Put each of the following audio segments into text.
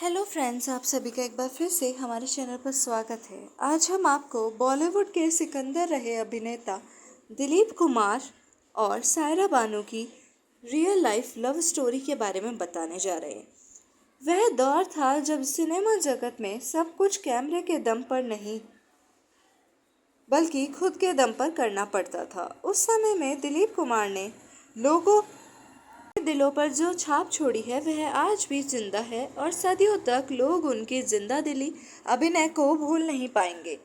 Hello friends, आप सभी का एक बार फिर से हमारे चैनल पर स्वागत है। आज हम आपको बॉलीवुड के सिकंदर रहे अभिनेता दिलीप कुमार और सायरा बानो की रियल लाइफ लव स्टोरी के बारे में बताने जा रहे हैं। वह दौर था जब सिनेमा जगत में सब कुछ कैमरे के दम पर नहीं बल्कि खुद के दम पर करना पड़ता था। उस समय में दिलीप कुमार ने लोगों दिलों पर जो छाप छोड़ी है वह आज भी जिंदा है और सदियों तक लोग उनकी जिंदा दिली अभिनय को भूल नहीं पाएंगे।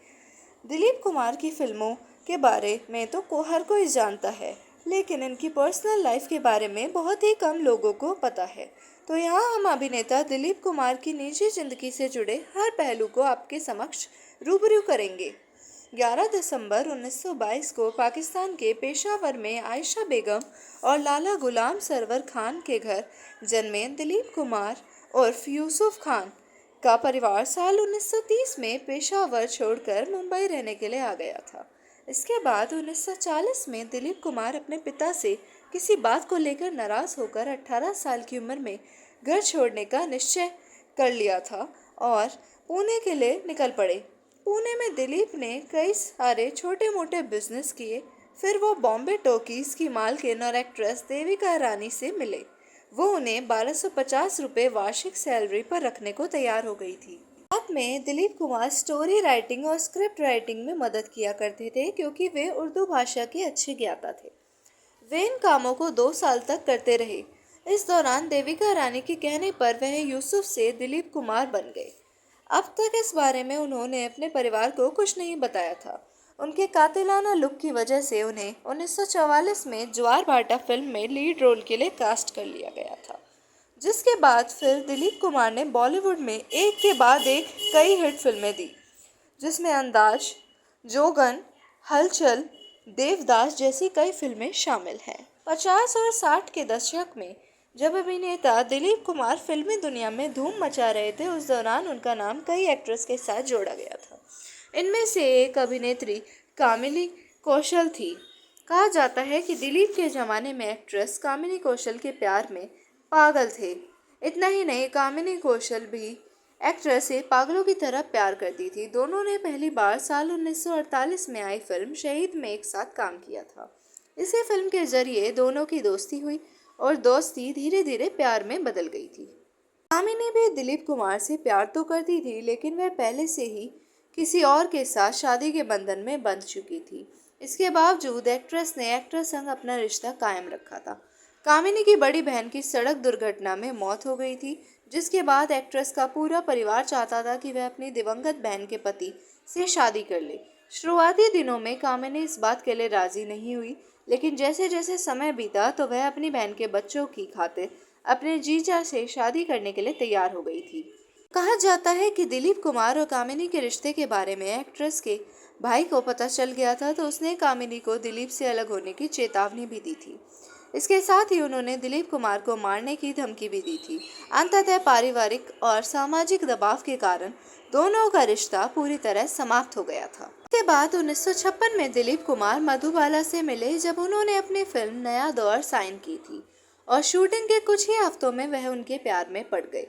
दिलीप कुमार की फिल्मों के बारे में तो हर कोई जानता है, लेकिन इनकी पर्सनल लाइफ के बारे में बहुत ही कम लोगों को पता है। तो यहाँ हम अभिनेता दिलीप कुमार की निजी जिंदगी से जुड़े हर पहलू को आपके समक्ष रूबरू करेंगे। 11 दिसंबर 1922 को पाकिस्तान के पेशावर में आयशा बेगम और लाला गुलाम सरवर खान के घर जन्मे दिलीप कुमार उर्फ यूसुफ खान का परिवार साल 1930 में पेशावर छोड़कर मुंबई रहने के लिए आ गया था। इसके बाद 1940 में दिलीप कुमार अपने पिता से किसी बात को लेकर नाराज होकर 18 साल की उम्र में घर छोड़ने का निश्चय कर लिया था और पुणे के लिए निकल पड़े। पुणे में दिलीप ने कई सारे छोटे मोटे बिजनेस किए। फिर वो बॉम्बे टॉकीज की मालकिन और एक्ट्रेस देविका रानी से मिले। वो उन्हें 1250 रुपये वार्षिक सैलरी पर रखने को तैयार हो गई थी। साथ में दिलीप कुमार स्टोरी राइटिंग और स्क्रिप्ट राइटिंग में मदद किया करते थे, क्योंकि वे उर्दू भाषा के अच्छे ज्ञाता थे। वे इन कामों को 2 साल तक करते रहे। इस दौरान देविका रानी के कहने पर वह यूसुफ से दिलीप कुमार बन गए। अब तक इस बारे में उन्होंने अपने परिवार को कुछ नहीं बताया था। उनके कातिलाना लुक की वजह से उन्हें 1944 में ज्वार भाटा फिल्म में लीड रोल के लिए कास्ट कर लिया गया था, जिसके बाद फिर दिलीप कुमार ने बॉलीवुड में एक के बाद एक कई हिट फिल्में दी, जिसमें अंदाज, जोगन, हलचल, देवदास जैसी कई फिल्में शामिल हैं। 50 और 60 के दशक में जब अभिनेता दिलीप कुमार फिल्मी दुनिया में धूम मचा रहे थे, उस दौरान उनका नाम कई एक्ट्रेस के साथ जोड़ा गया था। इनमें से एक अभिनेत्री कामिनी कौशल थी। कहा जाता है कि दिलीप के ज़माने में एक्ट्रेस कामिनी कौशल के प्यार में पागल थे। इतना ही नहीं, कामिनी कौशल भी एक्ट्रेस से पागलों की तरह प्यार करती थी। दोनों ने पहली बार साल 1948 में आई फिल्म शहीद में एक साथ काम किया था। इसी फिल्म के जरिए दोनों की दोस्ती हुई और दोस्ती धीरे धीरे प्यार में बदल गई थी। कामिनी भी दिलीप कुमार से प्यार तो करती थी, लेकिन वह पहले से ही किसी और के साथ शादी के बंधन में बंध चुकी थी। इसके बावजूद एक्ट्रेस ने एक्टर संग अपना रिश्ता कायम रखा था। कामिनी की बड़ी बहन की सड़क दुर्घटना में मौत हो गई थी, जिसके बाद एक्ट्रेस का पूरा परिवार चाहता था कि वह अपनी दिवंगत बहन के पति से शादी कर ले। शुरुआती दिनों में कामिनी इस बात के लिए राजी नहीं हुई, लेकिन जैसे जैसे समय बीता तो वह अपनी बहन के बच्चों की खातिर अपने जीजा से शादी करने के लिए तैयार हो गई थी। कहा जाता है कि दिलीप कुमार और कामिनी के रिश्ते के बारे में एक्ट्रेस के भाई को पता चल गया था, तो उसने कामिनी को दिलीप से अलग होने की चेतावनी भी दी थी। इसके साथ ही उन्होंने दिलीप कुमार को मारने की धमकी भी दी थी। अंततः पारिवारिक और सामाजिक दबाव के कारण दोनों का रिश्ता पूरी तरह समाप्त हो गया था। इसके बाद 1956 में दिलीप कुमार मधुबाला से मिले, जब उन्होंने अपनी फिल्म नया दौर साइन की थी और शूटिंग के कुछ ही हफ्तों में वह उनके प्यार में पड़ गए।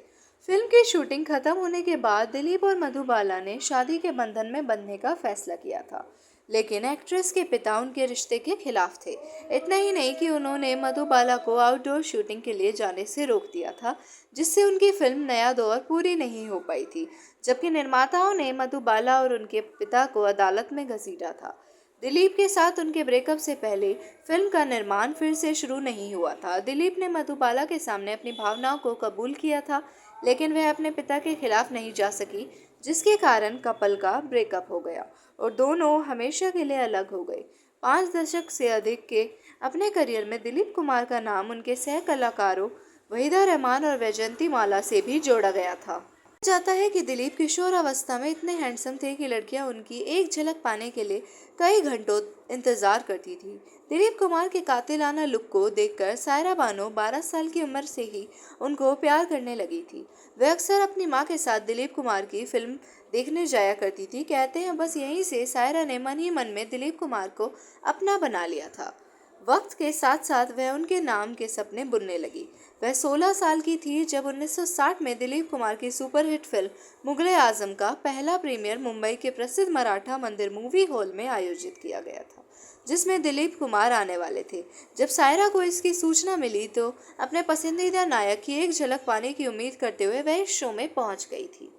फिल्म की शूटिंग खत्म होने के बाद दिलीप और मधुबाला ने शादी के बंधन में बंधने का फैसला किया था, लेकिन एक्ट्रेस के पिता उनके रिश्ते के खिलाफ थे। इतना ही नहीं कि उन्होंने मधुबाला को आउटडोर शूटिंग के लिए जाने से रोक दिया था, जिससे उनकी फिल्म नया दौर पूरी नहीं हो पाई थी। जबकि निर्माताओं ने मधुबाला और उनके पिता को अदालत में घसीटा था। दिलीप के साथ उनके ब्रेकअप से पहले फिल्म का निर्माण फिर से शुरू नहीं हुआ था। दिलीप ने मधुबाला के सामने अपनी भावनाओं को कबूल किया था, लेकिन वह अपने पिता के खिलाफ नहीं जा सकी, जिसके कारण कपल का ब्रेकअप हो गया और दोनों हमेशा के लिए अलग हो गए। 5 दशक से अधिक के अपने करियर में दिलीप कुमार का नाम उनके सह कलाकारों वहीदा रहमान और वैजयंती माला से भी जोड़ा गया था। जाता है कि दिलीप किशोरावस्था में इतने हैंडसम थे कि लड़कियां उनकी एक झलक पाने के लिए कई घंटों इंतजार करती थी। दिलीप कुमार के कातिलाना लुक को देखकर सायरा बानो 12 साल की उम्र से ही उनको प्यार करने लगी थी। वह अक्सर अपनी मां के साथ दिलीप कुमार की फिल्म देखने जाया करती थी। कहते हैं बस यहीं से सायरा ने मन ही मन में दिलीप कुमार को अपना बना लिया था। वक्त के साथ साथ वह उनके नाम के सपने बुनने लगी। वह 16 साल की थी जब 1960 में दिलीप कुमार की सुपरहिट फिल्म मुगले आजम का पहला प्रीमियर मुंबई के प्रसिद्ध मराठा मंदिर मूवी हॉल में आयोजित किया गया था, जिसमें दिलीप कुमार आने वाले थे। जब सायरा को इसकी सूचना मिली तो अपने पसंदीदा नायक की एक झलक पाने की उम्मीद करते हुए वह इस शो में पहुंच गई थी।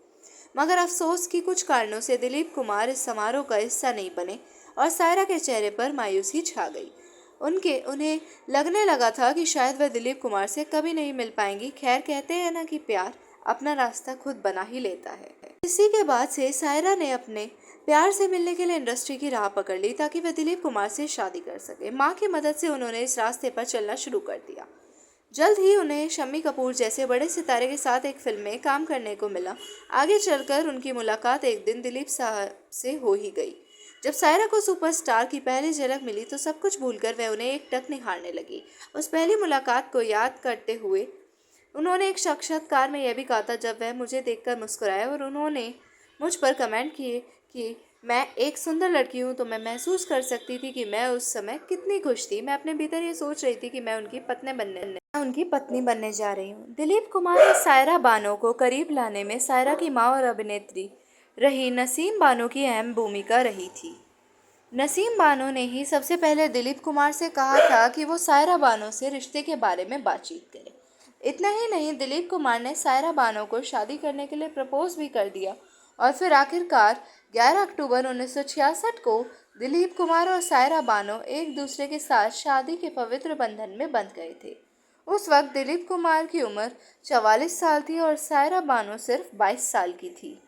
मगर अफसोस कि कुछ कारणों से दिलीप कुमार इस समारोह का हिस्सा नहीं बने और सायरा के चेहरे पर मायूसी छा गई। उन्हें लगने लगा था कि शायद वह दिलीप कुमार से कभी नहीं मिल पाएंगी। खैर, कहते हैं ना कि प्यार अपना रास्ता खुद बना ही लेता है। इसी के बाद से सायरा ने अपने प्यार से मिलने के लिए इंडस्ट्री की राह पकड़ ली ताकि वह दिलीप कुमार से शादी कर सके। माँ की मदद से उन्होंने इस रास्ते पर चलना शुरू कर दिया। जल्द ही उन्हें शम्मी कपूर जैसे बड़े सितारे के साथ एक फिल्म में काम करने को मिला। आगे चलकर उनकी मुलाकात एक दिन दिलीप साहब से हो ही गई। जब सायरा को सुपरस्टार की पहली झलक मिली तो सब कुछ भूलकर वह उन्हें एकटक निहारने लगी। उस पहली मुलाकात को याद करते हुए उन्होंने एक साक्षात्कार में यह भी कहा था, जब वह मुझे देखकर मुस्कुराए और उन्होंने मुझ पर कमेंट किए कि मैं एक सुंदर लड़की हूँ, तो मैं महसूस कर सकती थी कि मैं उस समय कितनी खुश थी। मैं अपने भीतर ये सोच रही थी कि मैं उनकी पत्नी बनने जा रही हूँ। दिलीप कुमार ने सायरा बानो को करीब लाने में सायरा की माँ और अभिनेत्री रही नसीम बानो की अहम भूमिका रही थी। नसीम बानो ने ही सबसे पहले दिलीप कुमार से कहा था कि वो सायरा बानो से रिश्ते के बारे में बातचीत करें। इतना ही नहीं, दिलीप कुमार ने सायरा बानो को शादी करने के लिए प्रपोज भी कर दिया और फिर आखिरकार 11 अक्टूबर 1966 को दिलीप कुमार और सायरा बानो एक दूसरे के साथ शादी के पवित्र बंधन में बंध गए थे। उस वक्त दिलीप कुमार की उम्र 44 साल थी और सायरा बानो सिर्फ 22 साल की थी।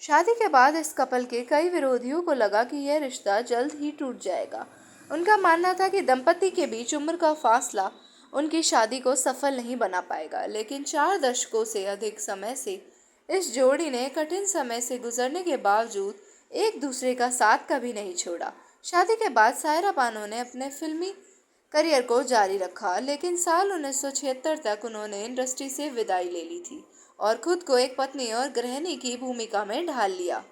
शादी के बाद इस कपल के कई विरोधियों को लगा कि यह रिश्ता जल्द ही टूट जाएगा। उनका मानना था कि दंपति के बीच उम्र का फासला उनकी शादी को सफल नहीं बना पाएगा। लेकिन 4 दशकों से अधिक समय से इस जोड़ी ने कठिन समय से गुजरने के बावजूद एक दूसरे का साथ कभी नहीं छोड़ा। शादी के बाद सायरा बानो ने अपने फिल्मी करियर को जारी रखा, लेकिन साल 1976 तक उन्होंने इंडस्ट्री से विदाई ले ली थी और खुद को एक पत्नी और गृहिणी की भूमिका में ढाल लिया।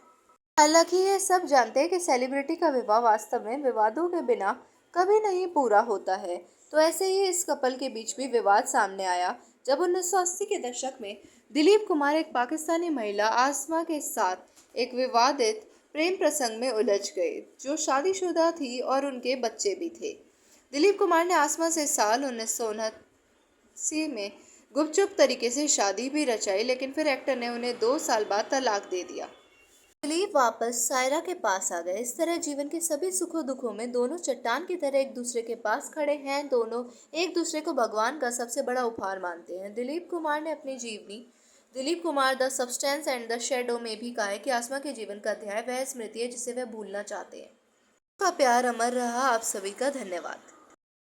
हालांकि ये सब जानते हैं कि सेलिब्रिटी का विवाह वास्तव में विवादों के बिना कभी नहीं पूरा होता है। तो ऐसे ही इस कपल के बीच भी विवाद सामने आया जब 1980 के दशक में दिलीप कुमार एक पाकिस्तानी महिला आसमा के साथ एक विवादित प्रेम प्रसंग में उलझ गए, जो शादीशुदा थी और उनके बच्चे भी थे। दिलीप कुमार ने आसमा से साल 1979 में गुपचुप तरीके से शादी भी रचाई, लेकिन फिर एक्टर ने उन्हें 2 साल बाद तलाक दे दिया। दिलीप वापस सायरा के पास आ गए। इस तरह जीवन के सभी सुखों दुखों में दोनों चट्टान की तरह एक दूसरे के पास खड़े हैं। दोनों एक दूसरे को भगवान का सबसे बड़ा उपहार मानते हैं। दिलीप कुमार ने अपनी जीवनी Dilip Kumar the substance and the shadow में भी कहा है कि आसमा के जीवन का अध्याय वह स्मृति है जिसे वह भूलना चाहते हैं। आपका प्यार अमर रहा। आप सभी का धन्यवाद।